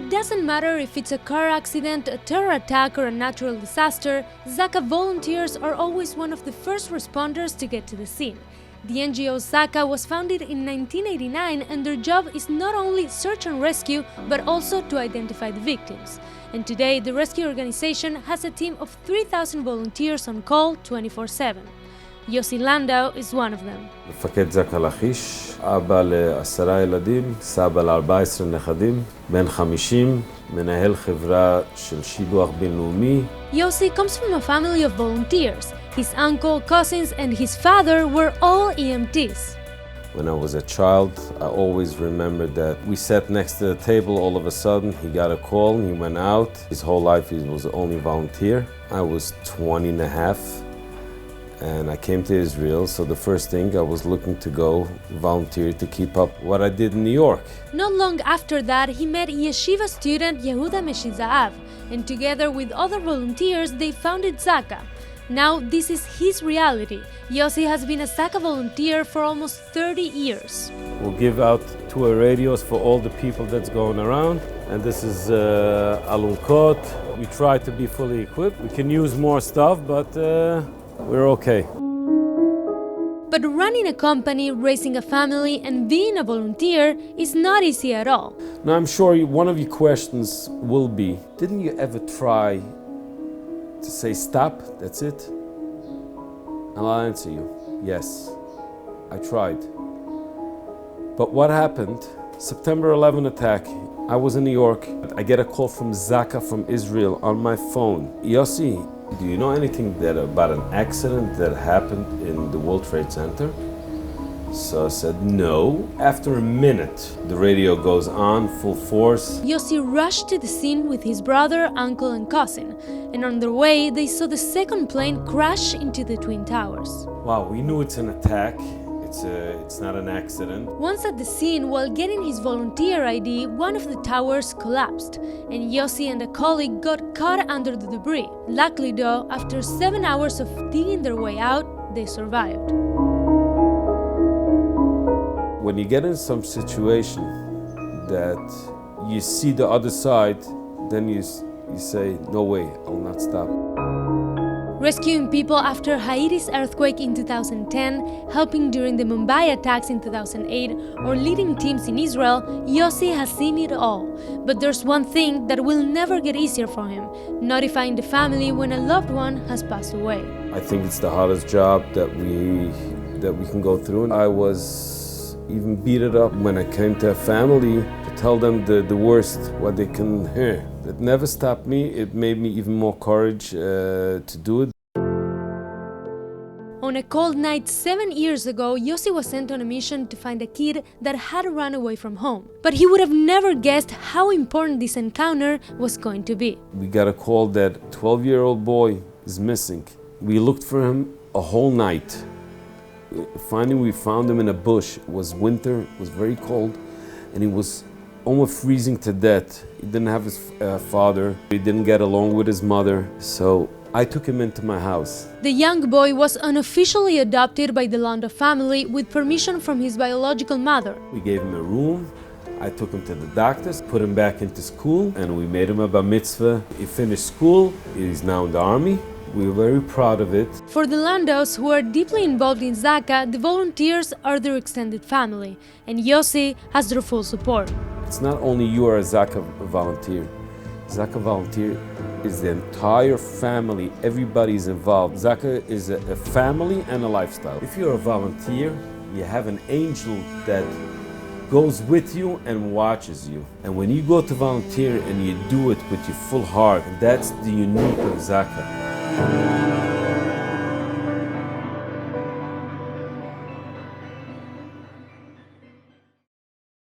It doesn't matter if it's a car accident, a terror attack, or a natural disaster, ZAKA volunteers are always one of the first responders to get to the scene. The NGO ZAKA was founded in 1989 and their job is not only search and rescue, but also to identify the victims. And today, the rescue organization has a team of 3,000 volunteers on call 24/7. Yossi Landau is one of them. מפקד זק"א לכיש, אבא ל10 ילדים, סבא ל14 נכדים, בן 50, מנהל חברה של שילוח בינלאומי. Yossi comes from a family of volunteers. His uncle, cousins, and his father were all EMTs. When I was a child, I always remembered that we sat next to the table. All of a sudden, he got a call and he went out. His whole life he was only volunteer. I was 20 and a half. And I came to Israel, so the first thing I was looking to go volunteer to keep up what I did in New York. Not long after that, he met yeshiva student Yehuda Meshizahav, and together with other volunteers, they founded ZAKA. Now this is his reality. Yossi has been a ZAKA volunteer for almost 30 years. We'll give out tour radios for all the people that's going around, and this is alunkot. We try to be fully equipped. We can use more stuff, but we're okay. But running a company, raising a family, and being a volunteer is not easy at all. Now I'm sure one of your questions will be, didn't you ever try to say stop, that's it? And I'll answer you, yes, I tried. But what happened? September 11 attack, I was in New York. I get a call from ZAKA from Israel on my phone. Yossi, do you know anything about an accident that happened in the World Trade Center? So I said no. After a minute, the radio goes on full force. Yossi rushed to the scene with his brother, uncle, and cousin. And on their way, they saw the second plane crash into the Twin Towers. Wow, we knew it's an attack. It's not an accident. Once at the scene, while getting his volunteer ID, one of the towers collapsed, and Yossi and a colleague got caught under the debris. Luckily though, after 7 hours of digging their way out, they survived. When you get in some situation that you see the other side, then you say, no way, I'll not stop. Rescuing people after Haiti's earthquake in 2010, helping during the Mumbai attacks in 2008, or leading teams in Israel, Yossi has seen it all. But there's one thing that will never get easier for him: notifying the family when a loved one has passed away. I think it's the hardest job that we can go through. I was even beat it up when I came to a family to tell them the worst, what they can hear. It never stopped me. It made me even more courage to do it. On a cold night 7 years ago, Yossi was sent on a mission to find a kid that had run away from home. But he would have never guessed how important this encounter was going to be. We got a call that a 12-year-old boy is missing. We looked for him a whole night. Finally, we found him in a bush. It was winter, it was very cold, and he was almost freezing to death. He didn't have his father. He didn't get along with his mother. So I took him into my house. The young boy was unofficially adopted by the Landau family with permission from his biological mother. We gave him a room. I took him to the doctors, put him back into school, and we made him a bar mitzvah. He finished school. He's now in the army. We were very proud of it. For the Landaus, who are deeply involved in ZAKA, the volunteers are their extended family, and Yossi has their full support. It's not only you are a ZAKA volunteer. ZAKA volunteer is the entire family. Everybody's involved. ZAKA is a family and a lifestyle. If you're a volunteer, you have an angel that goes with you and watches you. And when you go to volunteer and you do it with your full heart, that's the unique of ZAKA.